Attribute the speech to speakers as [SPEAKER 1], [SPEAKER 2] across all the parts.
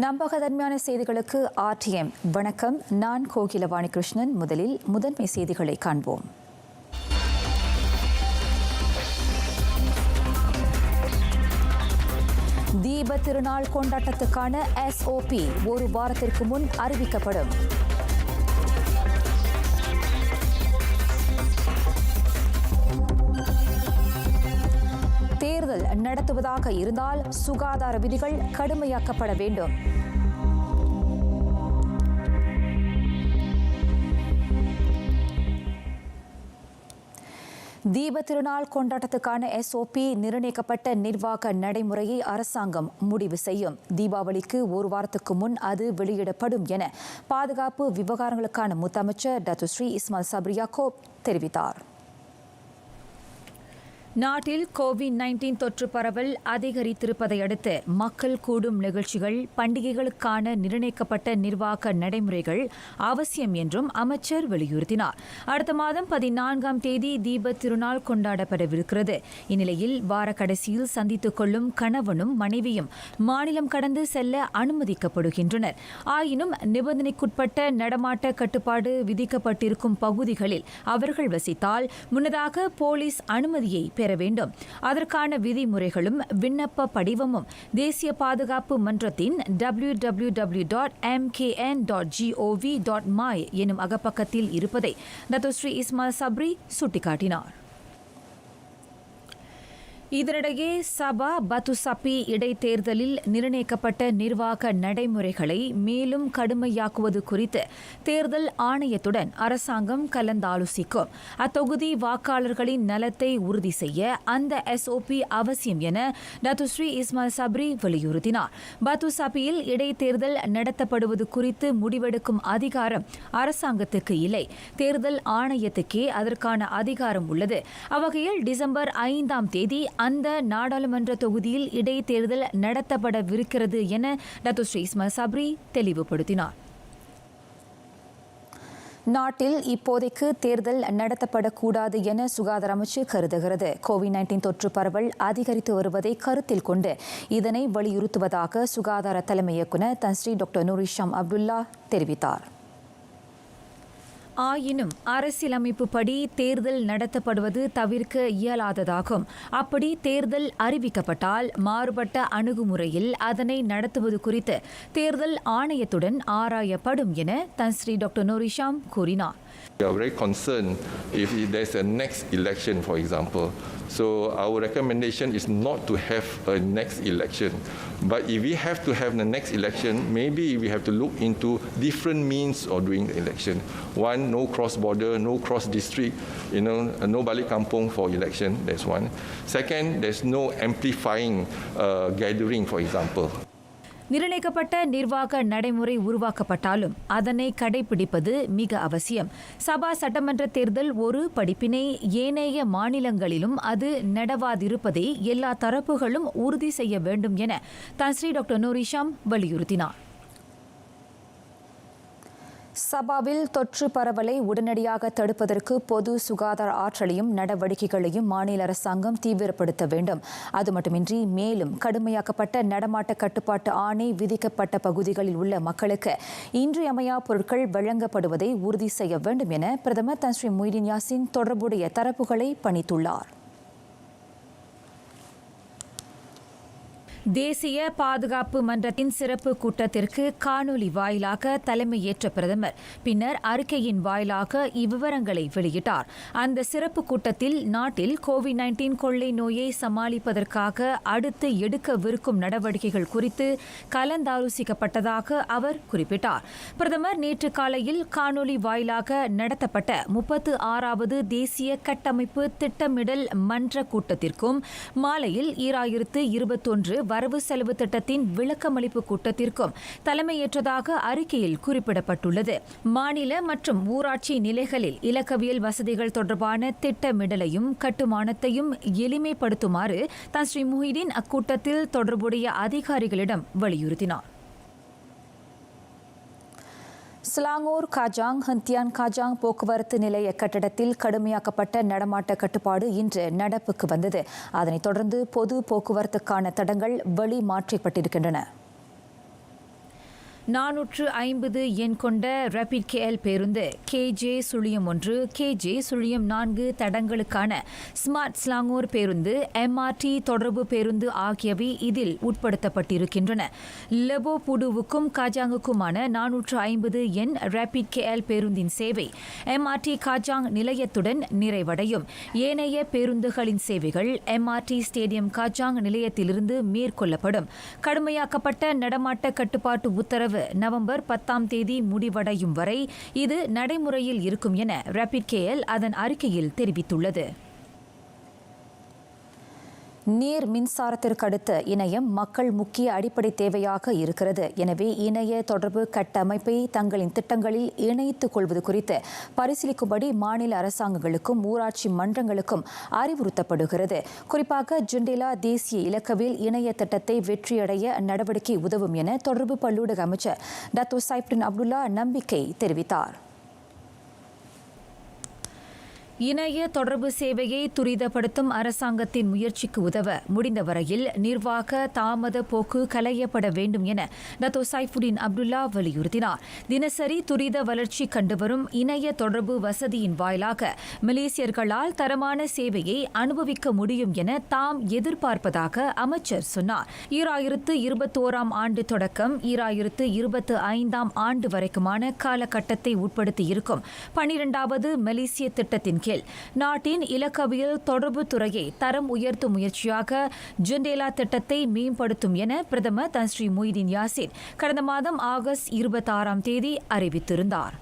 [SPEAKER 1] நம்பகத்தன்மையான செய்திகளுக்கு RTM வணக்கம். நான் கோகிலவாணி கிருஷ்ணன். முதலில் முதன்மை செய்திகளை காண்போம். தீப திருநாள் கொண்டாட்டத்துக்கான SOP ஒரு வாரத்திற்கு முன் அறிவிக்கப்படும். தேர்தல் நடத்துவதாக இருந்தால் சுகாதார விதிகள் கடுமையாக்கப்பட வேண்டும். தீப திருநாள் கொண்டாட்டத்துக்கான SOP நிர்ணயிக்கப்பட்ட நிர்வாக நடைமுறையை அரசாங்கம் முடிவு செய்யும். தீபாவளிக்கு ஒரு வாரத்துக்கு முன் அது வெளியிடப்படும் என பாதுகாப்பு விவகாரங்களுக்கான முதலமைச்சர் டத்துஸ்ரீ இஸ்மாயில் சப்ரி யாக்கூப் தெரிவித்தார். நாட்டில் COVID-19 தொற்று பரவல் அதிகரித்திருப்பதை அடுத்து மக்கள் கூடும் நிகழ்ச்சிகள், பண்டிகைகளுக்கான நிர்ணயிக்கப்பட்ட நிர்வாக நடைமுறைகள் அவசியம் என்றும் அமைச்சர் வலியுறுத்தினார். அடுத்த மாதம் 14ஆம் தேதி தீப திருநாள் கொண்டாடப்படவிருக்கிறது. இந்நிலையில் வார கடைசியில் சந்தித்துக் கொள்ளும் கணவனும் மனைவியும் மாநிலம் கடந்து செல்ல அனுமதிக்கப்படுகின்றனர். ஆயினும் நிபந்தனைக்குட்பட்ட நடமாட்ட கட்டுப்பாடு விதிக்கப்பட்டிருக்கும் பகுதிகளில் அவர்கள் வசித்தால் முன்னதாக போலீஸ் அனுமதியை பெற வேண்டும். அதற்கான விதிமுறைகளும் விண்ணப்ப படிவமும் தேசிய பாதுகாப்பு மன்றத்தின் www.mkn.gov.my எனும் அகப்பக்கத்தில் இருப்பதை டத்துஸ்ரீ இஸ்மாயில் சப்ரி சுட்டிக்காட்டினார். இதனிடையே சபா பத்துசப்பி இடைத்தேர்தலில் நிர்ணயிக்கப்பட்ட நிர்வாக நடைமுறைகளை மேலும் கடுமையாக்குவது குறித்து தேர்தல் ஆணையத்துடன் அரசாங்கம் கலந்தாலோசிக்கும். அத்தொகுதி வாக்காளர்களின் நலத்தை உறுதி செய்ய அந்த SOP அவசியம் என டத்துஸ்ரீ இஸ்மாயில் சப்ரி வலியுறுத்தினார். பத்துசப்பியில் இடைத்தேர்தல் நடத்தப்படுவது குறித்து முடிவெடுக்கும் அதிகாரம் அரசாங்கத்துக்கு இல்லை, தேர்தல் ஆணையத்துக்கே அதற்கான அதிகாரம் உள்ளது. அவ்வகையில் டிசம்பர் 5ஆம் தேதி அந்த நாடாளுமன்ற தொகுதியில் இடைத்தேர்தல் நடத்தப்படவிருக்கிறது என டத்துஸ்ரீ இஸ்மாயில் சப்ரி தெளிவுபடுத்தினார். நாட்டில் இப்போதைக்கு தேர்தல் நடத்தப்படக்கூடாது என சுகாதார அமைச்சு கருதுகிறது. COVID-19 தொற்று பரவல் அதிகரித்து வருவதை கருத்தில் கொண்டு இதனை வலியுறுத்துவதாக சுகாதார தலைமை இயக்குநர் தன்ஸ்ரீ டாக்டர் நூரிஷாம் அப்துல்லா தெரிவித்தார். ஆயினும் அரசியலமைப்பு படி தேர்தல் நடத்தப்படுவது தவிர்க்க இயலாததாகும். அப்படி தேர்தல் அறிவிக்கப்பட்டால் மாறுபட்ட அணுகுமுறையில் அதனை நடத்துவது குறித்து தேர்தல் ஆணையத்துடன் ஆராயப்படும் என தன்ஸ்ரீ டாக்டர் நூரிஷாம் கூறினார்.
[SPEAKER 2] We are very concerned if there's a next election, for example. So our recommendation is not to have a next election. But if we have to have the next election, maybe we have to look into different means of doing the election. One, no cross-border, no cross-district, no balik kampung for election. That's one. Second, there's no amplifying gathering, for example.
[SPEAKER 1] நிர்ணயிக்கப்பட்ட நிர்வாக நடைமுறை உருவாக்கப்பட்டாலும் அதனை கடைபிடிப்பது மிக அவசியம். சபா சட்டமன்ற தேர்தல் ஒரு படிப்பினை ஏனைய மாநிலங்களிலும் அது நடவாதிருப்பதை எல்லா தரப்புகளும் உறுதி செய்ய வேண்டும் என தன்ஸ்ரீ டாக்டர் நூரிஷாம் வலியுறுத்தினார். சபாவில் தொற்று பரவலை உடனடியாக தடுப்பதற்கு பொது சுகாதார ஆற்றலையும் நடவடிக்கைகளையும் மாநில அரசாங்கம் தீவிரப்படுத்த வேண்டும். அது மட்டுமின்றி மேலும் கடுமையாக்கப்பட்ட நடமாட்ட கட்டுப்பாட்டு ஆணை விதிக்கப்பட்ட பகுதிகளில் உள்ள மக்களுக்கு இன்றியமையா பொருட்கள் வழங்கப்படுவதை உறுதி செய்ய வேண்டும் என பிரதமர் தன்ஸ்ரீ முஹிடின் யாசின் தொடர்புடைய தரப்புகளை பணித்துள்ளார். தேசிய பாதுகாப்பு மன்றத்தின் சிறப்பு கூட்டத்திற்கு காணொலி வாயிலாக தலைமையேற்ற பிரதமர் பின்னர் அறிக்கையின் வாயிலாக இவ்விவரங்களை வெளியிட்டார். அந்த சிறப்பு கூட்டத்தில் நாட்டில் COVID-19 கொள்ளை நோயை சமாளிப்பதற்காக அடுத்து எடுக்கவிருக்கும் நடவடிக்கைகள் குறித்து கலந்தாலோசிக்கப்பட்டதாக அவர் குறிப்பிட்டார். பிரதமர் நேற்று காலையில் காணொலி வாயிலாக நடத்தப்பட்ட 36வது தேசிய கட்டமைப்பு திட்டமிடல் மன்ற கூட்டத்திற்கும் மாலையில் 2021 வரவு செலவு திட்டத்தின் விளக்கமளிப்பு கூட்டத்திற்கும் தலைமையேற்றதாக அறிக்கையில் குறிப்பிடப்பட்டுள்ளது. மாநில மற்றும் ஊராட்சி நிலைகளில் இலக்கவியல் வசதிகள் தொடர்பான திட்டமிடலையும் கட்டுமானத்தையும் எளிமைப்படுத்துமாறு தன்ஸ்ரீ முஹிடின் அக்கூட்டத்தில் தொடர்புடைய அதிகாரிகளிடம் வலியுறுத்தினார். ஸ்லாங்கூர் காஜாங் ஹந்தியான் காஜாங் போக்குவரத்து நிலைய கட்டடத்தில் கடுமையாக்கப்பட்ட நடமாட்ட கட்டுப்பாடு இன்று நடப்புக்கு வந்தது. அதனைத் தொடர்ந்து பொது போக்குவரத்துக்கான தடங்கள் வழி மாற்றப்பட்டிருக்கின்றன. 450 எண் கொண்ட ரேபிட் KL பேருந்து KJ-1 KJ-4 தடங்களுக்கான ஸ்மார்ட் ஸ்லாங்கூர் பேருந்து MRT தொடர்பு பேருந்து ஆகியவை இதில் உட்படுத்தப்பட்டிருக்கின்றன. லெபோ புடுவுக்கும் காஜாங்குக்குமான 450 எண் ரேபிட் KL பேருந்தின் சேவை MRT காஜாங் நிலையத்துடன் நிறைவடையும். ஏனைய பேருந்துகளின் சேவைகள் MRT ஸ்டேடியம் காஜாங் நிலையத்திலிருந்து மேற்கொள்ளப்படும். கடுமையாக்கப்பட்ட நடமாட்ட கட்டுப்பாட்டு உத்தரவு நவம்பர் 10ஆம் தேதி முடிவடையும் வரை இது நடைமுறையில் இருக்கும் என ரேபிட் KL அதன் அறிக்கையில் தெரிவித்துள்ளது. நீர் மின்சாரத்திற்கு அடுத்த இணையம் மக்கள் முக்கிய அடிப்படை தேவையாக இருக்கிறது. எனவே இணைய தொடர்பு கட்டமைப்பை தங்களின் திட்டங்களில் இணைத்துக் கொள்வது குறித்து பரிசீலிக்கும்படி மாநில அரசாங்கங்களுக்கும் ஊராட்சி மன்றங்களுக்கும் அறிவுறுத்தப்படுகிறது. குறிப்பாக ஜுண்டேலா தேசிய இலக்கவியல் இணைய திட்டத்தை வெற்றியடைய நடவடிக்கை உதவும் என தொடர்பு பல்லூடக அமைச்சர் டத்தோ சைப்ரின் அப்துல்லா நம்பிக்கை தெரிவித்தார். இணைய தொடர்பு சேவையை துரிதப்படுத்தும் அரசாங்கத்தின் முயற்சிக்கு உதவ முடிந்த வரையில் நிர்வாக தாமத போக்கு களையப்பட வேண்டும் என டத்தோ சைஃபுடின் அப்துல்லா வலியுறுத்தினார். தினசரி துரித வளர்ச்சி கண்டுவரும் இணைய தொடர்பு வசதியின் வாயிலாக மலேசியர்களால் தரமான சேவையை அனுபவிக்க முடியும் என தாம் எதிர்பார்ப்பதாக அமைச்சர் சொன்னார். 2021ஆம் ஆண்டு தொடக்கம் 2025ஆம் ஆண்டு வரைக்குமான காலகட்டத்தை உட்படுத்தி இருக்கும் 12வது மலேசிய திட்டத்தின் கீழ் நாட்டின் இலக்கவியல் தொடர்பு துறையை தரம் உயர்த்தும் முயற்சியாக ஜுண்டேலா திட்டத்தை மேம்படுத்தும் என பிரதமர் தன் ஸ்ரீ மொய்தீன் யாசின் கடந்த மாதம் ஆகஸ்ட் 26ஆம் தேதி அறிவித்திருந்தார்.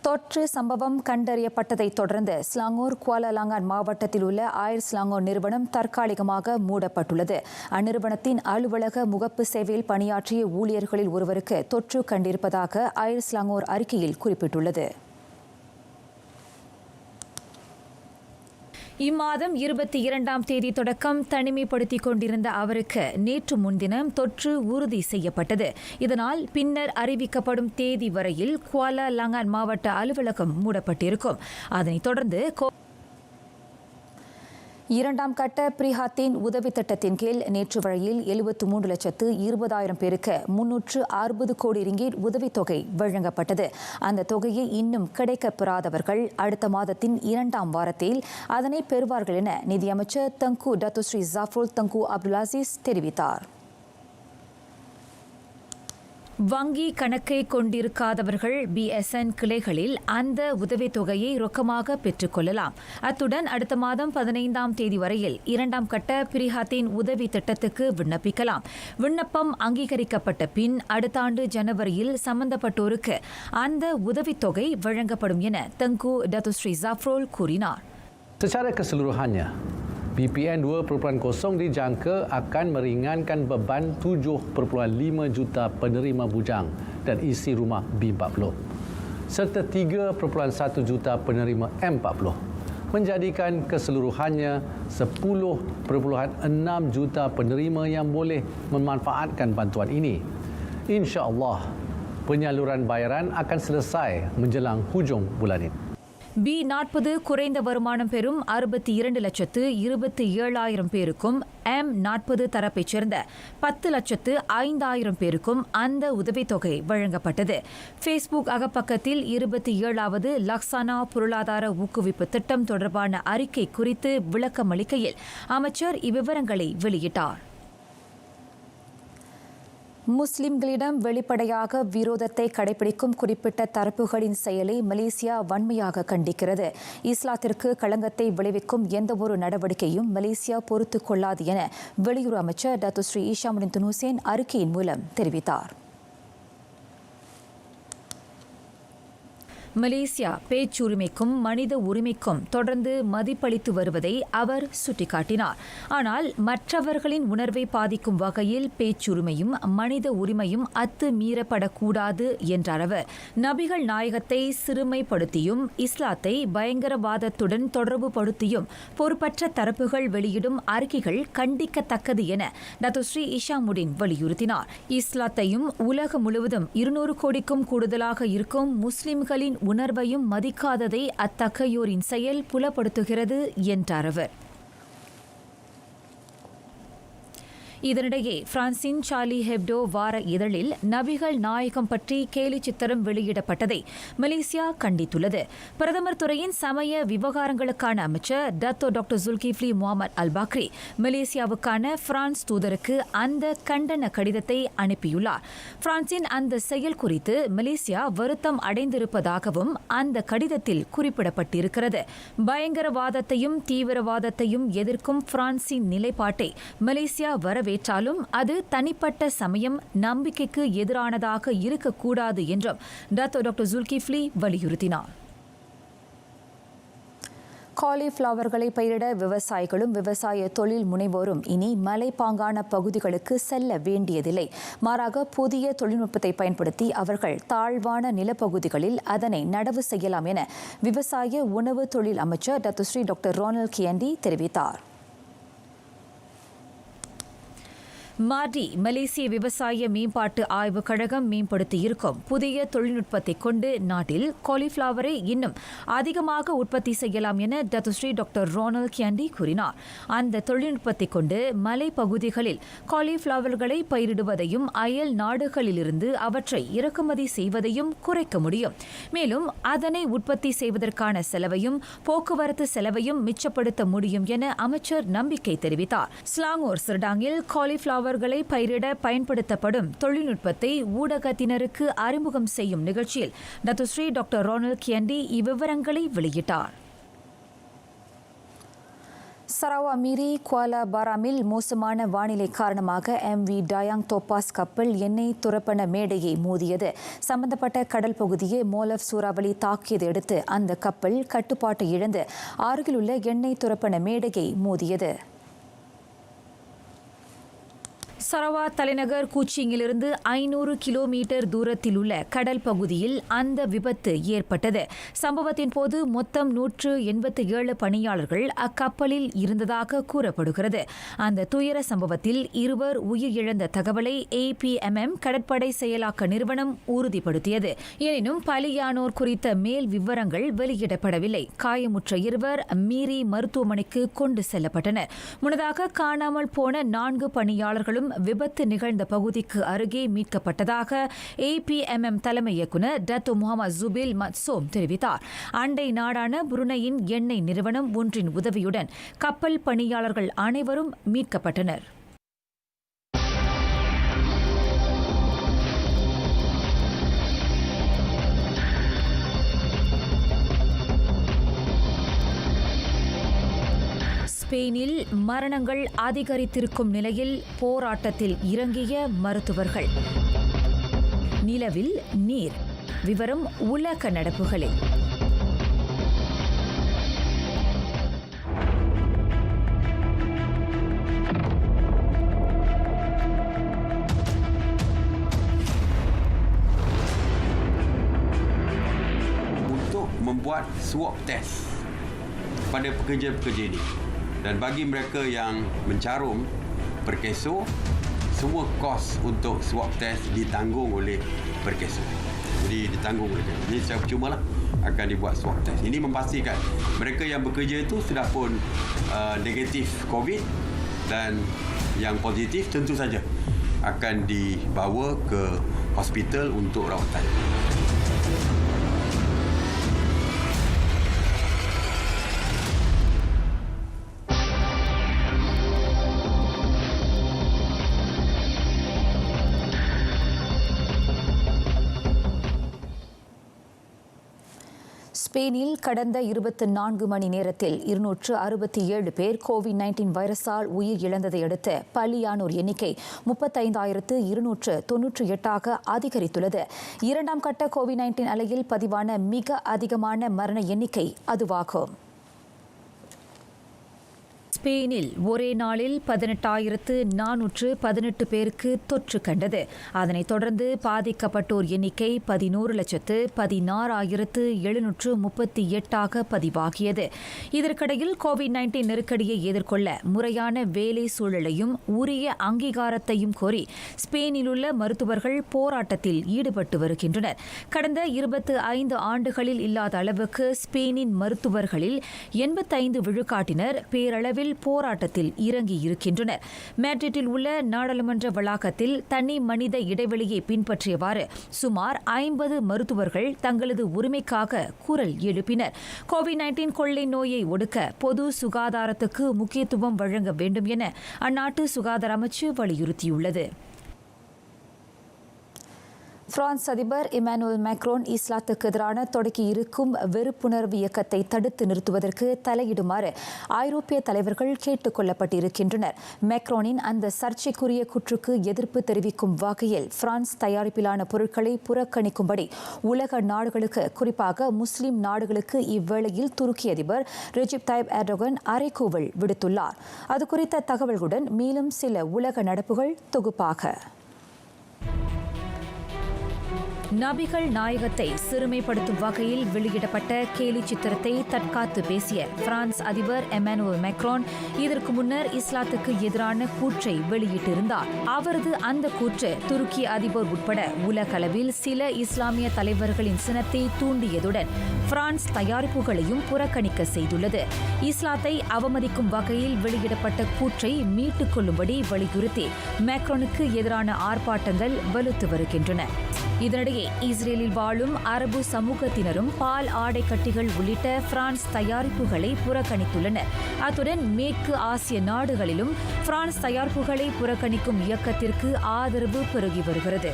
[SPEAKER 1] தொற்று சம்பவம் கண்டறியப்பட்டதைத் தொடர்ந்து ஸ்லாங்கூர் குவாலாலங்கான் மாவட்டத்தில் உள்ள ஆயர் ஸ்லாங்கூர் நிறுவனம் தற்காலிகமாக மூடப்பட்டுள்ளது. அந்நிறுவனத்தின் அலுவலக முகப்பு சேவையில் பணியாற்றிய ஊழியர்களில் ஒருவருக்கு தொற்று கண்டிருப்பதாக ஆயர் ஸ்லாங்கூர் அறிக்கையில் குறிப்பிட்டுள்ளது. இம்மாதம் 22ஆம் தேதி தொடக்கம் தனிமைப்படுத்திக் கொண்டிருந்த அவருக்கு நேற்று முன்தினம் தொற்று உறுதி செய்யப்பட்டது. இதனால் பின்னர் அறிவிக்கப்படும் தேதி வரையில் குவாலாலங்கான் மாவட்ட அலுவலகம் மூடப்பட்டிருக்கும். அதனைத் தொடர்ந்து இரண்டாம் கட்ட பிரிஹாத்தின் உதவி திட்டத்தின் கீழ் நேற்று வரையில் 73,20,000 பேருக்கு 360 கோடி ரிங்கேட் உதவித்தொகை வழங்கப்பட்டது. அந்த தொகையை இன்னும் கிடைக்கப்பெறாதவர்கள் அடுத்த மாதத்தின் 2ஆம் வாரத்தில் அதனை பெறுவார்கள் என நிதியமைச்சர் தங்கு டத்தோ ஸ்ரீ ஜாஃப்ருல் தங்கு அப்துல் அசீஸ் தெரிவித்தார். வங்கி கணக்கை கொண்டிருக்காதவர்கள் BSN கிளைகளில் அந்த உதவித்தொகையை ரொக்கமாக பெற்றுக் கொள்ளலாம். அத்துடன் அடுத்த மாதம் 15ஆம் தேதி வரையில் 2ஆம் கட்ட பிரிஹாத்தின் உதவி திட்டத்துக்கு விண்ணப்பிக்கலாம். விண்ணப்பம் அங்கீகரிக்கப்பட்ட பின் அடுத்த ஆண்டு ஜனவரியில் சம்பந்தப்பட்டோருக்கு அந்த உதவித்தொகை வழங்கப்படும் என தங்கு டத்தோ ஸ்ரீ ஜாஃப்ருல் கூறினார்.
[SPEAKER 3] Secara keseluruhannya, BPN 2.0 dijangka akan meringankan beban 7.5 juta penerima bujang dan isi rumah B40 serta 3.1 juta penerima M40, menjadikan keseluruhannya 10.6 juta penerima yang boleh memanfaatkan bantuan ini. InsyaAllah, penyaluran bayaran akan selesai menjelang hujung bulan ini.
[SPEAKER 1] B40 குறைந்த வருமானம் பெறும் 62,27,000 பேருக்கும் M40 தரப்பைச் சேர்ந்த 10,05,000 பேருக்கும் அந்த உதவித்தொகை வழங்கப்பட்டது. Facebook அகப்பக்கத்தில் 27வது லக்சானா பொருளாதார ஊக்குவிப்பு திட்டம் தொடர்பான அறிக்கை குறித்து விளக்கமளிக்கையில் அமைச்சர் இவ்விவரங்களை வெளியிட்டார். முஸ்லிம்களிடம் வெளிப்படையாக விரோதத்தை கடைபிடிக்கும் குறிப்பிட்ட தரப்புகளின் செயலை மலேசியா வன்மையாக கண்டிக்கிறது. இஸ்லாத்திற்கு களங்கத்தை விளைவிக்கும் எந்தவொரு நடவடிக்கையும் மலேசியா பொறுத்துக் கொள்ளாது என வெளியுறவு அமைச்சர் டத்தோ ஸ்ரீ ஈஷாமுடின் துன் அறிக்கையின் மூலம் தெரிவித்தார். மலேசியா பேச்சுரிமைக்கும் மனித உரிமைக்கும் தொடர்ந்து மதிப்பளித்து வருவதை அவர் சுட்டிக்காட்டினார். ஆனால் மற்றவர்களின் உணர்வை பாதிக்கும் வகையில் பேச்சுரிமையும் மனித உரிமையும் அத்துமீறப்படக்கூடாது என்றார் அவர். நபிகள் நாயகத்தை சிறுமைப்படுத்தியும் இஸ்லாத்தை பயங்கரவாதத்துடன் தொடர்பு படுத்தியும் பொறுப்பற்ற தரப்புகள் வெளியிடும் அறிக்கைகள் கண்டிக்கத்தக்கது என டத்தோ ஸ்ரீ இஷாமுடின் வலியுறுத்தினார். இஸ்லாத்தையும் உலகம் முழுவதும் 200 கோடிக்கும் கூடுதலாக இருக்கும் முஸ்லிம்களின் உணர்வையும் மதிக்காததை அத்தகையோரின் செயல் புலப்படுத்துகிறது என்றார் அவர். இதனிடையே பிரான்சின் சார்லி ஹெப்டோ வார இதழில் நபிகள் நாயகம் பற்றி கேலி சித்திரம் வெளியிடப்பட்டதை மலேசியா கண்டித்துள்ளது. பிரதமர் துறையின் சமய விவகாரங்களுக்கான அமைச்சர் டத்தோ டாக்டர் ஜுல்கிஃப்லி முகமது அல் பாக்ரி மலேசியாவுக்கான பிரான்ஸ் தூதருக்கு அந்த கண்டன கடிதத்தை அனுப்பியுள்ளார். பிரான்சின் அந்த செயல் குறித்து மலேசியா வருத்தம் அடைந்திருப்பதாகவும் அந்த கடிதத்தில் குறிப்பிடப்பட்டிருக்கிறது. பயங்கரவாதத்தையும் தீவிரவாதத்தையும் எதிர்க்கும் பிரான்சின் நிலைப்பாட்டை மலேசியா வரவேற்றாலும் அது தனிப்பட்ட சமயம் நம்பிக்கைக்கு எதிரானதாக இருக்கக்கூடாது என்றும் டாக்டர் ஜுல்கிஃப்லி வலியுறுத்தினார். காலிஃப்ளவர்களை பயிரிட விவசாயிகளும் விவசாய தொழில் முனைவோரும் இனி மலைப்பாங்கான பகுதிகளுக்கு செல்ல வேண்டியதில்லை. மாறாக புதிய தொழில்நுட்பத்தை பயன்படுத்தி அவர்கள் தாழ்வான நிலப்பகுதிகளில் அதனை நடவு செய்யலாம் என விவசாய உணவு தொழில் அமைச்சர் டாக்டர் ரோனல்ட் கியண்டி தெரிவித்தார். மாடி மலேசிய விவசாய மேம்பாட்டு ஆய்வுக் கழகம் மேம்படுத்தியிருக்கும் புதிய தொழில்நுட்பத்தை கொண்டு நாட்டில் காலிஃப்ளவரை இன்னும் அதிகமாக உற்பத்தி செய்யலாம் என டாக்டர் ரோனல்ட் கியண்டி கூறினார். அந்த தொழில்நுட்பத்தை கொண்டு மலைப்பகுதிகளில் காலிஃப்ளவர்களை பயிரிடுவதையும் அயல் நாடுகளிலிருந்து அவற்றை இறக்குமதி செய்வதையும் குறைக்க முடியும். மேலும் அதனை உற்பத்தி செய்வதற்கான செலவையும் போக்குவரத்து செலவையும் மிச்சப்படுத்த முடியும் என அமைச்சர் நம்பிக்கை தெரிவித்தார். ஸ்லாங்கூர் சிர்டாங்கில் காலிஃப்ளவர் அவர்களை பயிரிட பயன்படுத்தப்படும் தொழில்நுட்பத்தை ஊடகத்தினருக்கு அறிமுகம் செய்யும் நிகழ்ச்சியில் டாக்டர் ரோனல்ட் கியண்டி இவ்விவரங்களை வெளியிட்டார். சரவா மீரி குவாலா பாராமில் மோசமான வானிலை காரணமாக MV டயாங் தோப்பாஸ் கப்பல் எண்ணெய் துரப்பண மேடையை மோதியது. சம்பந்தப்பட்ட கடல் பகுதியை மோலப் சூறாவளி தாக்கியதை அடுத்து அந்த கப்பல் கட்டுப்பாட்டை இழந்து அருகிலுள்ள எண்ணெய் துரப்பண மேடையை மோதியது. சரவா தலைநகர் கூச்சிங்கிலிருந்து 500 கிலோமீட்டர் தூரத்தில் உள்ள கடல் பகுதியில் அந்த விபத்து ஏற்பட்டது. சம்பவத்தின் போது மொத்தம் 187 பணியாளர்கள் அக்கப்பலில் இருந்ததாக கூறப்படுகிறது. அந்த துயர சம்பவத்தில் 2 உயிரிழந்த தகவலை APMM கடற்படை செயலாக்க நிறுவனம் உறுதிப்படுத்தியது. எனினும் பலியானோர் குறித்த மேல் விவரங்கள் வெளியிடப்படவில்லை. காயமுற்ற 2 மீரி மருத்துவமனைக்கு கொண்டு செல்லப்பட்டனர். முன்னதாக காணாமல் போன 4 பணியாளர்களும் விபத்து நிகழ்ந்த பகுதிக்கு அருகே மீட்கப்பட்டதாக APMM தலைமை இயக்குநர் டத்தோ முகமது ஜுபில் மத்சோம் தெரிவித்தார். அண்டை நாடான புருனையின் எண்ணெய் நிறுவனம் ஒன்றின் உதவியுடன் கப்பல் பணியாளர்கள் அனைவரும் மீட்கப்பட்டனர். ஸ்பெயினில் மரணங்கள் அதிகரித்திருக்கும் நிலையில் போராட்டத்தில் இறங்கிய மருத்துவர்கள். நிலவில் நீர். விவரம் உலக நடப்புகளில்.
[SPEAKER 4] Untuk membuat swab test pada pekerja-pekerja ini. Dan bagi mereka yang mencarum perkeso, semua kos untuk swab test ditanggung oleh perkeso. Jadi ditanggung oleh dia. Jadi secara percumalah akan dibuat swab test. Ini memastikan mereka yang bekerja itu sudah pun negatif COVID dan yang positif tentu saja akan dibawa ke hospital untuk rawatan.
[SPEAKER 1] ஸ்பெயினில் கடந்த 24 மணி நேரத்தில் 267 பேர் COVID-19 வைரஸால் உயிர் இழந்ததை அடுத்து பலியானோர் எண்ணிக்கை 35,298 அதிகரித்துள்ளது. 2ஆம் கட்ட கோவிட்-19 அலையில் பதிவான மிக அதிகமான மரண எண்ணிக்கை அதுவாகும். ஸ்பெயினில் ஒரே நாளில் 18,418 பேருக்கு தொற்று கண்டது. அதனைத் தொடர்ந்து பாதிக்கப்பட்டோர் எண்ணிக்கை 11,16,738 பதிவாகியது. இதற்கிடையில் கோவிட்-19 நெருக்கடியை எதிர்கொள்ள முறையான வேலை சூழலையும் உரிய அங்கீகாரத்தையும் கோரி ஸ்பெயினில் உள்ள மருத்துவர்கள் போராட்டத்தில் ஈடுபட்டு வருகின்றனர். கடந்த 25 ஆண்டுகளில் இல்லாத அளவுக்கு ஸ்பெயினின் மருத்துவர்களில் 85 விழுக்காட்டினர் பேரளவில் சார்பில் போராட்டத்தில் இறங்கியிருக்கின்றனர். மேட்ரிட்டில் உள்ள நாடாளுமன்ற வளாகத்தில் தனி மனித இடைவெளியை பின்பற்றியவாறு சுமார் 50 மருத்துவர்கள் தங்களது உரிமைக்காக குரல் எழுப்பினர். கோவிட்-19 கொள்ளை நோயை ஒடுக்க பொது சுகாதாரத்துக்கு முக்கியத்துவம் வழங்க வேண்டும் என அந்நாட்டு சுகாதார அமைச்சு வலியுறுத்தியுள்ளது. பிரான்ஸ் அதிபர் இமானுவேல் மேக்ரோன் இஸ்லாத்துக்கு எதிரான தொடக்கி இருக்கும் வெறுப்புணர்வு இயக்கத்தை தடுத்து நிறுத்துவதற்கு தலையிடுமாறு ஐரோப்பிய தலைவர்கள் கேட்டுக் கொள்ளப்பட்டிருக்கின்றனர். மேக்ரோனின் அந்த சர்ச்சைக்குரிய குற்றுக்கு எதிர்ப்பு தெரிவிக்கும் வகையில் பிரான்ஸ் தயாரிப்பிலான பொருட்களை புறக்கணிக்கும்படி உலக நாடுகளுக்கு, குறிப்பாக முஸ்லிம் நாடுகளுக்கு இவ்வேளையில் துருக்கி அதிபர் ரெஜிப் தாயிப் எர்டோகன் அறைகூவல் விடுத்துள்ளார். அது குறித்த தகவல்களுடன் மேலும் சில உலக நடப்புகள் தொகுப்பாக. நபிகள் நாயகத்தை சிறுமைப்படுத்தும் வகையில் வெளியிடப்பட்ட கேலி சித்திரத்தை தற்காத்து பேசிய பிரான்ஸ் அதிபர் இமானுவேல் மேக்ரோன் இதற்கு முன்னர் இஸ்லாத்துக்கு எதிரான கூற்றை வெளியிட்டிருந்தார். அவரது அந்த கூற்று துருக்கி அதிபர் உட்பட உலகளவில் சில இஸ்லாமிய தலைவர்களின் சினத்தை தூண்டியதுடன் பிரான்ஸ் தயாரிப்புகளையும் புறக்கணிக்க செய்துள்ளது. இஸ்லாத்தை அவமதிக்கும் வகையில் வெளியிடப்பட்ட கூற்றை மீட்டுக் கொள்ளும்படி வலியுறுத்தி மேக்ரோனுக்கு எதிரான ஆர்ப்பாட்டங்கள் வலுத்து வருகின்றன. இதனிடையே இஸ்ரேலில் வாழும் அரபு சமூகத்தினரும் பால் ஆடை கட்டிகள் உள்ளிட்ட பிரான்ஸ் தயாரிப்புகளை புறக்கணித்துள்ளனர். அத்துடன் மேற்கு ஆசிய நாடுகளிலும் பிரான்ஸ் தயாரிப்புகளை புறக்கணிக்கும் இயக்கத்திற்கு ஆதரவு பெருகி வருகிறது.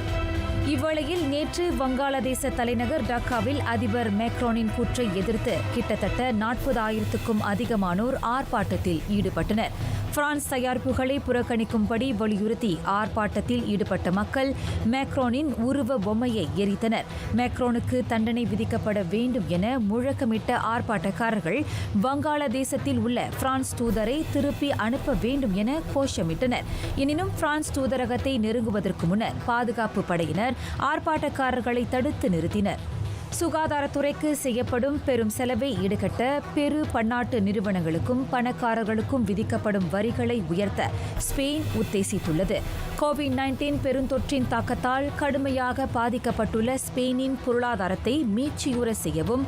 [SPEAKER 1] இவ்வேளையில் நேற்று வங்காளதேச தலைநகர் டாக்காவில் அதிபர் மேக்ரோனின் கூற்றை எதிர்த்து கிட்டத்தட்ட 40,000க்கும் அதிகமானோர் ஆர்ப்பாட்டத்தில் ஈடுபட்டனர். பிரான்ஸ் தயாரிப்புகளை புறக்கணிக்கும்படி வலியுறுத்தி ஆர்ப்பாட்டத்தில் ஈடுபட்ட மக்கள் மேக்ரோனின் உருவ பொம்மையை எரித்தனர். மேக்ரோனுக்கு தண்டனை விதிக்கப்பட வேண்டும் என முழக்கமிட்ட ஆர்ப்பாட்டக்காரர்கள் வங்காளதேசத்தில் உள்ள பிரான்ஸ் தூதரை திருப்பி அனுப்ப வேண்டும் என கோஷமிட்டனர். எனினும் பிரான்ஸ் தூதரகத்தை நெருங்குவதற்கு முன்னர் பாதுகாப்பு படையினர் ஆர்ப்பாட்டக்காரர்களை தடுத்து நிறுத்தினர். சுகாதாரத்துறைக்கு செய்யப்படும் பெரும் செலவை ஈடுகட்ட பெரு பன்னாட்டு நிறுவனங்களுக்கும் பணக்காரர்களுக்கும் விதிக்கப்படும் வரிகளை உயர்த்த ஸ்பெயின் உத்தேசித்துள்ளது. கோவிட்-19 பெருந்தொற்றின் தாக்கத்தால் கடுமையாக பாதிக்கப்பட்டுள்ள ஸ்பெயினின் பொருளாதாரத்தை மீட்சியுற செய்யவும்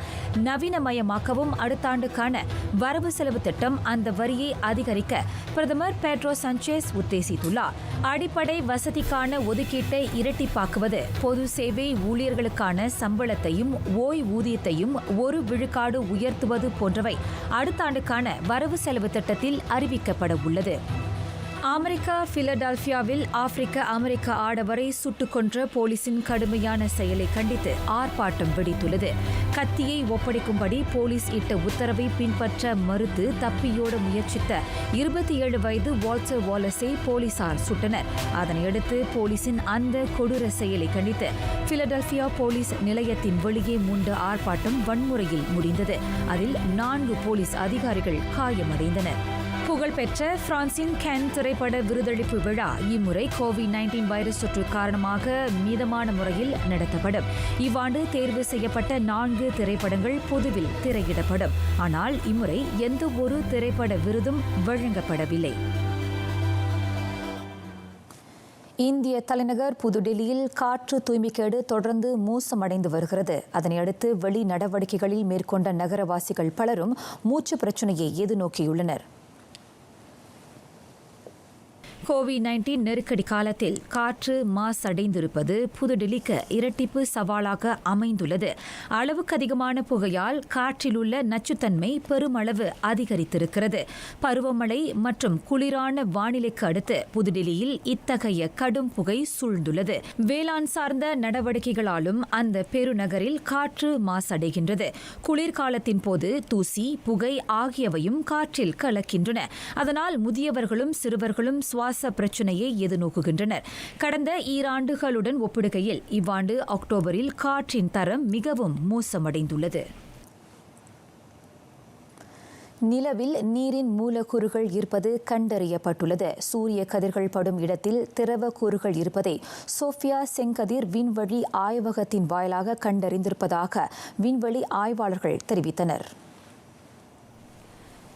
[SPEAKER 1] நவீனமயமாக்கவும் அடுத்த ஆண்டுக்கான வரவு செலவு திட்டம் அந்த வரியை அதிகரிக்க பிரதமர் பெட்ரோ சாnchez உத்தேசித்துள்ளார். அடிப்படை வசதிக்கான ஒதுக்கீட்டை இரட்டிப்பாக்குவது, பொது சேவை ஊழியர்களுக்கான சம்பளத்தையும் ஓய்வூதியத்தையும் 1 விழுக்காடு உயர்த்துவது போன்றவை அடுத்த ஆண்டுக்கான வரவு செலவு திட்டத்தில் அறிவிக்கப்பட உள்ளது. அமெரிக்கா பிலடெல்பியாவில் ஆப்பிரிக்க அமெரிக்க ஆடவரை சுட்டுக் கொன்ற போலீசின் கடுமையான செயலை கண்டித்து ஆர்ப்பாட்டம் வெடித்துள்ளது. கத்தியை ஒப்படைக்கும்படி போலீஸ் இட்ட உத்தரவை பின்பற்ற மறுத்து தப்பியோட முயற்சித்த 27 வயது வால்டர் வாலஸை போலீசார் சுட்டனர். அதனையடுத்து போலீசின் அந்த கொடூர செயலை கண்டித்து பிலடெல்பியா போலீஸ் நிலையத்தின் வெளியே மூண்ட ஆர்ப்பாட்டம் வன்முறையில் முடிந்தது. அதில் 4 போலீஸ் அதிகாரிகள் காயமடைந்தனர். புகழ்பெற்ற பிரான்சின் கேன் திரைப்பட விருதளிப்பு விழா இம்முறை கோவிட்-19 வைரஸ் தொற்று காரணமாக மிதமான முறையில் நடத்தப்படும். இவ்வாண்டு தேர்வு செய்யப்பட்ட 4 திரைப்படங்கள் பொதுவில் திரையிடப்படும். ஆனால் இம்முறை எந்த ஒரு திரைப்பட விருதும் வழங்கப்படவில்லை. இந்திய தலைநகர் புதுடெல்லியில் காற்று தூய்மைக்கேடு தொடர்ந்து மோசமடைந்து வருகிறது. அதனையடுத்து வெளி நடவடிக்கைகளில் மேற்கொண்ட நகரவாசிகள் பலரும் மூச்சு பிரச்சினையை எதிர்நோக்கியுள்ளனர். கோவிட்-19 நெருக்கடி காலத்தில் காற்று மாசடைந்திருப்பது புதுடெல்லிக்கு இரட்டிப்பு சவாலாக அமைந்துள்ளது. அளவுக்கு அதிகமான புகையால் காற்றில் உள்ள நச்சுத்தன்மை பெருமளவு அதிகரித்திருக்கிறது. பருவமழை மற்றும் குளிரான வானிலைக்கு அடுத்து புதுடெல்லியில் இத்தகைய கடும் புகை சூழ்ந்துள்ளது. வேளாண் சார்ந்த நடவடிக்கைகளாலும் அந்த பெருநகரில் காற்று மாசடைகின்றது. குளிர்காலத்தின் போது தூசி, புகை ஆகியவையும் காற்றில் கலக்கின்றன. அதனால் முதியவர்களும் சிறுவர்களும் சுவாச பிரச்சினையை எதிர்நோக்குகின்றனர். கடந்த 2 ஆண்டுகளுடன் ஒப்பிடுகையில் இவ்வாண்டு அக்டோபரில் காற்றின் தரம் மிகவும் மோசமடைந்துள்ளது. நிலவில் நீரின் மூலக்கூறுகள் இருப்பது கண்டறியப்பட்டுள்ளது. சூரிய கதிர்கள் படும் இடத்தில் திரவ கூறுகள் இருப்பதை சோஃபியா செங்கதிர் விண்வெளி ஆய்வகத்தின் வாயிலாக கண்டறிந்திருப்பதாக விண்வெளி ஆய்வாளர்கள் தெரிவித்தனர்.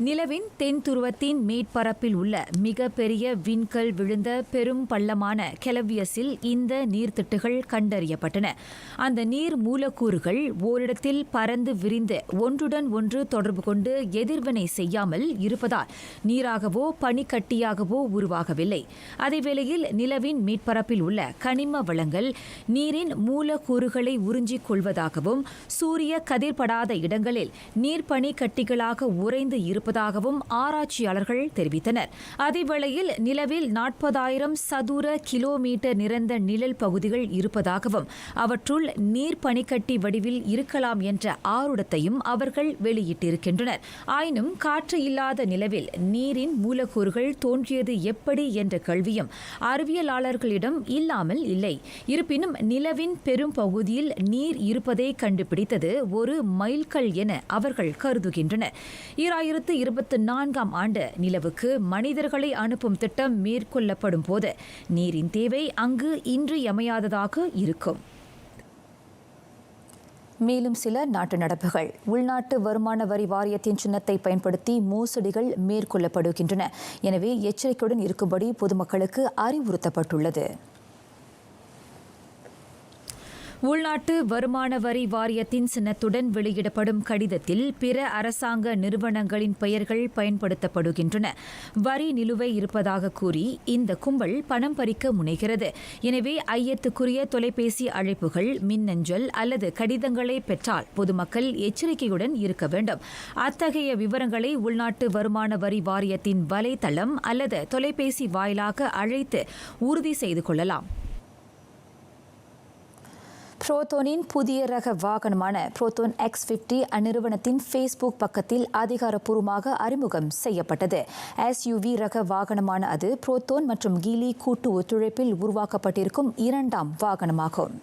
[SPEAKER 1] நிலவின் தென் துருவத்தின் மேற்பரப்பில் உள்ள மிக பெரிய விண்கல் விழுந்த பெரும் பள்ளமான கெலவியஸில் இந்த நீர்த்திட்டுகள் கண்டறியப்பட்டன. அந்த நீர் மூலக்கூறுகள் ஓரிடத்தில் பறந்து விரிந்து ஒன்றுடன் ஒன்று தொடர்பு கொண்டு எதிர்வினை செய்யாமல் இருப்பதால் நீராகவோ பனிக்கட்டியாகவோ உருவாகவில்லை. அதேவேளையில் நிலவின் மேற்பரப்பில் உள்ள கனிம வளங்கள் நீரின் மூலக்கூறுகளை உறிஞ்சிக் கொள்வதாகவும் சூரிய கதிர்படாத இடங்களில் நீர்ப்பனி கட்டிகளாக உறைந்து இருப்பதாகவும் ஆராய்ச்சியாளர்கள் தெரிவித்தனர். அதேவேளையில் நிலவில் 40,000 சதுர கிலோமீட்டர் நிரந்த நிழல் பகுதிகள் இருப்பதாகவும் அவற்றுள் நீர் பனிக்கட்டி வடிவில் இருக்கலாம் என்ற ஆருடத்தையும் அவர்கள் வெளியிட்டிருக்கின்றனர். ஆயினும் காற்று இல்லாத நிலவில் நீரின் மூலக்கூறுகள் தோன்றியது எப்படி என்ற கேள்வியும் அறிவியலாளர்களிடம் இல்லாமல் இல்லை. இருப்பினும் நிலவின் பெரும் பகுதியில் நீர் இருப்பதை கண்டுபிடித்தது ஒரு மைல்கல் என அவர்கள் கருதுகின்றனர். 2024ஆம் ஆண்டு நிலவுக்கு மனிதர்களை அனுப்பும் திட்டம் மேற்கொள்ளப்படும் போது நீரின் தேவை அங்கு இன்றியமையாததாக இருக்கும். மேலும் சில நாட்டு நடப்புகள். உள்நாட்டு வருமான வரி வாரியத்தின் சின்னத்தை பயன்படுத்தி மோசடிகள் மேற்கொள்ளப்படுகின்றன. எனவே எச்சரிக்கையுடன் இருக்கும்படி பொதுமக்களுக்கு அறிவுறுத்தப்பட்டுள்ளது. உள்நாட்டு வருமான வரி வாரியத்தின் சின்னத்துடன் வெளியிடப்படும் கடிதத்தில் பிற அரசாங்க நிறுவனங்களின் பெயர்கள் பயன்படுத்தப்படுகின்றன. வரி நிலுவை இருப்பதாக கூறி இந்த கும்பல் பணம் பறிக்க முனைகிறது. எனவே ஐயத்துக்குரிய தொலைபேசி அழைப்புகள், மின்னஞ்சல் அல்லது கடிதங்களை பெற்றால் பொதுமக்கள் எச்சரிக்கையுடன் இருக்க வேண்டும். அத்தகைய விவரங்களை உள்நாட்டு வருமான வரி வாரியத்தின் வலைத்தளம் அல்லது தொலைபேசி வாயிலாக அழைத்து உறுதி செய்து கொள்ளலாம். புரோட்டோனின் புதிய ரக வாகனமான புரோட்டோன் X50 அந்நிறுவனத்தின் ஃபேஸ்புக் பக்கத்தில் அதிகாரப்பூர்வமாக அறிமுகம் செய்யப்பட்டது. SUV ரக வாகனமான அது புரோட்டோன் மற்றும் கீலி கூட்டு ஒத்துழைப்பில் உருவாக்கப்பட்டிருக்கும் 2ஆம் வாகனமாகும்.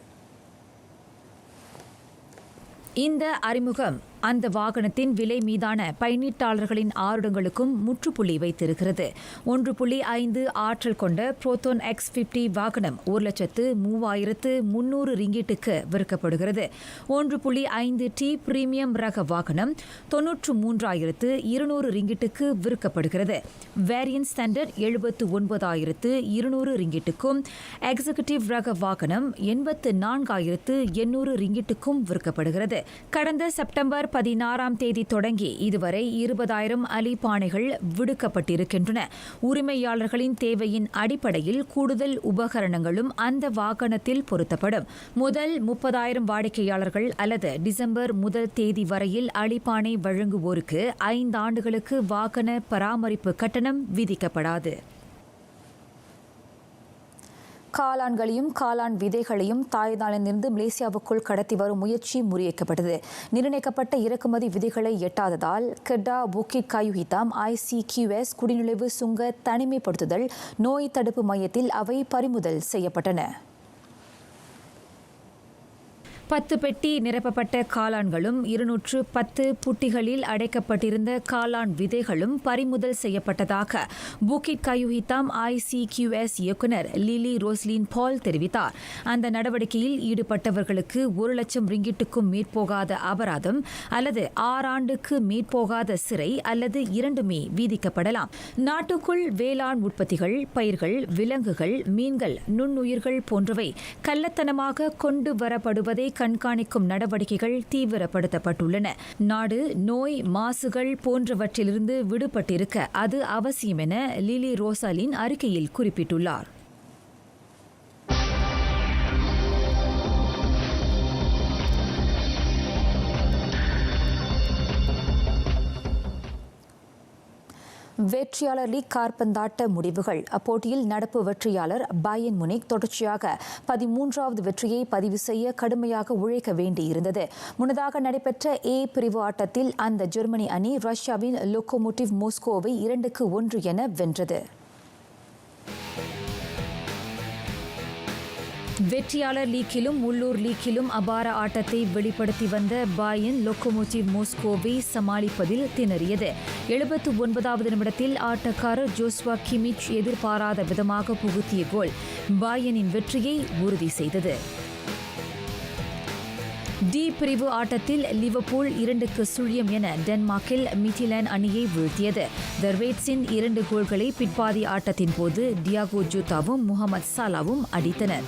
[SPEAKER 1] இந்த அறிமுகம் அந்த வாகனத்தின் விலை மீதான பயணீட்டாளர்களின் ஆர்வங்களுக்கும் முற்றுப்புள்ளி வைத்திருக்கிறது. 1.5 ஆற்றல் கொண்ட புரோட்டோன் X50 வாகனம் 1,03,300 ரிங்கிட்டுக்கு விற்கப்படுகிறது. 1.5T பிரீமியம் ரக வாகனம் 93,200 ரிங்கிட்டுக்கு விற்கப்படுகிறது. வேரியன்ட் ஸ்டாண்டர்ட் 79,200 ரிங்கிட்டுக்கும், எக்ஸிகியூட்டிவ் ரக வாகனம் 84,800 ரிங்கிட்டுக்கும் விற்கப்படுகிறது. கடந்த செப்டம்பர் 16ஆம் தேதி தொடங்கி இதுவரை 20,000 அலிபானைகள் விடுக்கப்பட்டிருக்கின்றன. உரிமையாளர்களின் தேவையின் அடிப்படையில் கூடுதல் உபகரணங்களும் அந்த வாகனத்தில் பொருத்தப்படும். முதல் 30,000 வாடிக்கையாளர்கள் அல்லது டிசம்பர் 1 தேதி வரையில் அலிபானை வழங்குவோருக்கு 5 ஆண்டுகளுக்கு வாகன பராமரிப்பு கட்டணம் விதிக்கப்படாது. காளான்களையும் காளான் விதைகளையும் தாய்லாந்திலிருந்து மலேசியாவுக்குள் கடத்தி வரும் முயற்சி முறியடிக்கப்பட்டது. நிர்ணயிக்கப்பட்ட இறக்குமதி விதிகளை எட்டாததால் கெடா புக்கிட் கயுஹிதாம் ICQS குடிநுழைவு சுங்க தனிமைப்படுத்துதல் நோய் தடுப்பு மையத்தில் அவை பறிமுதல் செய்யப்பட்டன. 10 பெட்டி நிரப்பப்பட்ட காளான்களும் 210 புட்டிகளில் அடைக்கப்பட்டிருந்த காளான் விதைகளும் பறிமுதல் செய்யப்பட்டதாக புக்கிட் கயுஹிதாம் ICQS இயக்குநர் லிலி ரோஸ்லின் பால் தெரிவித்தார். அந்த நடவடிக்கையில் ஈடுபட்டவர்களுக்கு 1 லட்சம் ரிங்கிட்டுக்கும் மேற்போகாத அபராதம் அல்லது 6 ஆண்டுக்கு மேற்போகாத சிறை அல்லது இரண்டுமே விதிக்கப்படலாம். நாட்டுக்குள் வேளாண் உற்பத்திகள், பயிர்கள், விலங்குகள், மீன்கள், நுண்ணுயிர்கள் போன்றவை கள்ளத்தனமாக கொண்டு வரப்படுவதை கண்காணிக்கும் நடவடிக்கைகள் தீவிரப்படுத்தப்பட்டுள்ளன. நாடு நோய், மாசுகள் போன்றவற்றிலிருந்து விடுபட்டிருக்க அது அவசியம் என லிலி ரோசாலின் அறிக்கையில் குறிப்பிட்டுள்ளார். வெற்றியாளர் லீக் காற்பந்தாட்ட முடிவுகள். அப்போட்டியில் நடப்பு வெற்றியாளர் பாயர்ன் முனிக் தொடர்ச்சியாக 13வது வெற்றியை பதிவு செய்ய கடுமையாக உழைக்க வேண்டியிருந்தது. முன்னதாக நடைபெற்ற A பிரிவு ஆட்டத்தில் அந்த ஜெர்மனி அணி ரஷ்யாவின் லோகோமோட்டிவ் மாஸ்கோவை 2-1 என வென்றது. வெற்றியாளர் லீக்கிலும் உள்ளூர் லீக்கிலும் அபார ஆட்டத்தை வெளிப்படுத்தி வந்த பாயர்ன் லோகோமோட்டிவ் மாஸ்கோவை சமாளிப்பதில் திணறியது. 79வது நிமிடத்தில் ஆட்டக்காரர் ஜோஸ்வா கிமிச் எதிர்பாராத விதமாக புகுத்திய கோல் பாயர்னின் வெற்றியை உறுதி செய்தது. டி பிரிவு ஆட்டத்தில் லிவர்பூல் 2-0 என டென்மார்க்கில் மிட்லாண்ட் அணியை வீழ்த்தியது. த ரெட்ஸின் 2 கோல்களை பிற்பாதி ஆட்டத்தின் போது டியாகோ ஜூத்தாவும் முகமது சாலாவும் அடித்தனர்.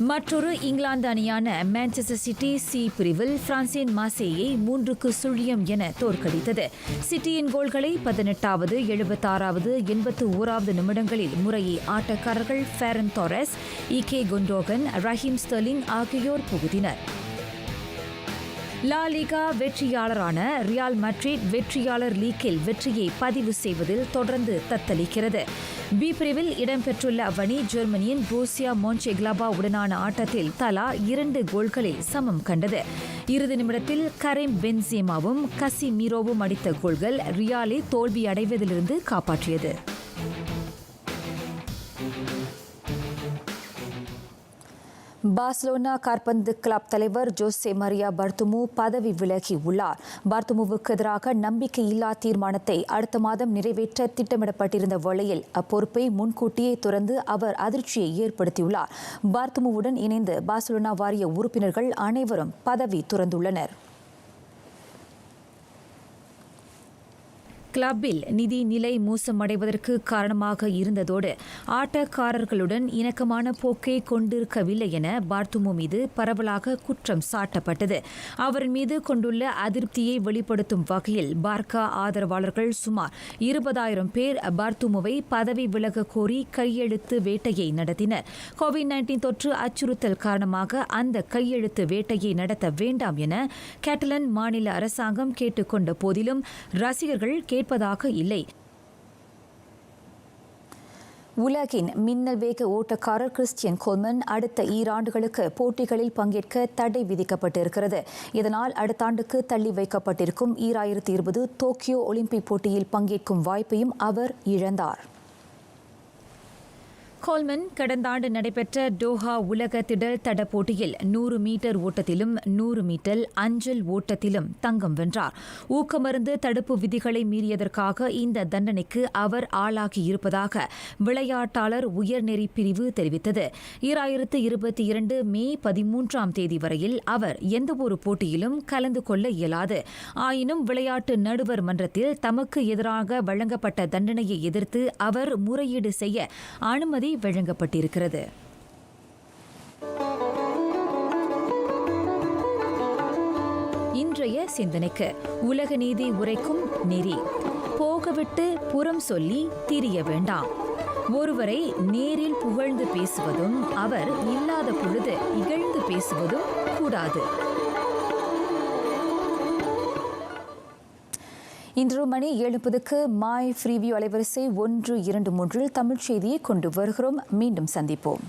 [SPEAKER 1] மற்றொரு இங்கிலாந்து அணியான மான்செஸ்டர் சிட்டி சி பிரிவில் பிரான்சின் மார்சேயை 3-0 என தோற்கடித்தது. சிட்டியின் கோல்களை 18வது, 76வது, 81வது நிமிடங்களில் முறையே ஆட்டக்காரர்கள் Ferran Torres, Ilkay Gundogan, Raheem Sterling ஆகியோர் புகுத்தினர். லா லிகா வெற்றியாளரான ரியால் மட்ரிட் வெற்றியாளர் லீக்கில் வெற்றியை பதிவு செய்வதில் தொடர்ந்து தத்தளிக்கிறது. பி பிரிவில் இடம்பெற்றுள்ள அவ்வணி ஜெர்மனியின் போருசியா மோன்சென்கிளாபா உடனான ஆட்டத்தில் தலா 2 கோல்களில் சமம் கண்டது. இறுதி நிமிடத்தில் கரீம் பென்சேமாவும் கசிமீரோவும் அடித்த கோல்கள் ரியாலை தோல்வி அடைவதிலிருந்து காப்பாற்றியது. பார்சிலோனா காற்பந்து கிளப் தலைவர் ஜோசே மரியா பர்துமு பதவி விலகியுள்ளார். பர்துமுவுக்கு எதிராக நம்பிக்கையில்லா தீர்மானத்தை அடுத்த மாதம் நிறைவேற்ற திட்டமிடப்பட்டிருந்த வேளையில் அப்பொறுப்பை முன்கூட்டியே துறந்து அவர் அதிர்ச்சியை ஏற்படுத்தியுள்ளார். பர்துமுவுடன் இணைந்து பார்சிலோனா வாரிய உறுப்பினர்கள் அனைவரும் பதவி துறந்துள்ளனர். கிளப்பில் நிதி நிலை மோசமடைவதற்கு காரணமாக இருந்ததோடு ஆட்டக்காரர்களுடன் இணக்கமான போக்கை கொண்டிருக்கவில்லை என பார்துமு மீது பரவலாக குற்றம் சாட்டப்பட்டது. அவர் மீது கொண்டுள்ள அதிருப்தியை வெளிப்படுத்தும் வகையில் பார்க்கா ஆதரவாளர்கள் சுமார் 20,000 பேர் பார்துமுவை பதவி விலக கோரி கையெழுத்து வேட்டையை நடத்தினர். கோவிட்-19 தொற்று அச்சுறுத்தல் காரணமாக அந்த கையெழுத்து வேட்டையை நடத்த வேண்டாம் என கேட்டலன் மாநில அரசாங்கம் கேட்டுக்கொண்ட போதிலும் ரசிகர்கள் கேட்பதாக இல்லை. உலகின் மின்னல் வேக ஓட்டக்காரர் கிறிஸ்டியன் கோல்மன் அடுத்த 2 ஆண்டுகளுக்கு போட்டிகளில் பங்கேற்க தடை விதிக்கப்பட்டிருக்கிறது. இதனால் அடுத்த ஆண்டுக்கு தள்ளி வைக்கப்பட்டிருக்கும் 2020 டோக்கியோ ஒலிம்பிக் போட்டியில் பங்கேற்கும் வாய்ப்பையும் அவர் இழந்தார். கோல்மன் கடந்த ஆண்டு நடைபெற்ற டோஹா உலக திடல் தட போட்டியில் 100 மீட்டர் ஓட்டத்திலும் 100 மீட்டர் அஞ்சல் ஓட்டத்திலும் தங்கம் வென்றார். ஊக்கமருந்து தடுப்பு விதிகளை மீறியதற்காக இந்த தண்டனைக்கு அவர் ஆளாகியிருப்பதாக விளையாட்டாளர் உயர்நெறி பிரிவு தெரிவித்தது. 2022 மே 13ஆம் தேதி வரையில் அவர் எந்தவொரு போட்டியிலும் கலந்து கொள்ள இயலாது. ஆயினும் விளையாட்டு நடுவர் மன்றத்தில் தமக்கு எதிராக வழங்கப்பட்ட தண்டனையை எதிர்த்து அவர் முறையீடு செய்ய அனுமதி வழங்கப்பட்டிருக்கிறது. இன்றைய சிந்தனைக்கு உலக நீதி உரைக்கும் நெறி. போகவிட்டு புறம் சொல்லி திரிய வேண்டாம். ஒருவரை நேரில் புகழ்ந்து பேசுவதும் அவர் இல்லாத பொழுது இகழ்ந்து பேசுவதும் கூடாது. இன்று மணி 7:30 மாய் ஃப்ரீவியூ அலைவரிசை 123 தமிழ் செய்தியை கொண்டு வருகிறோம். மீண்டும் சந்திப்போம்.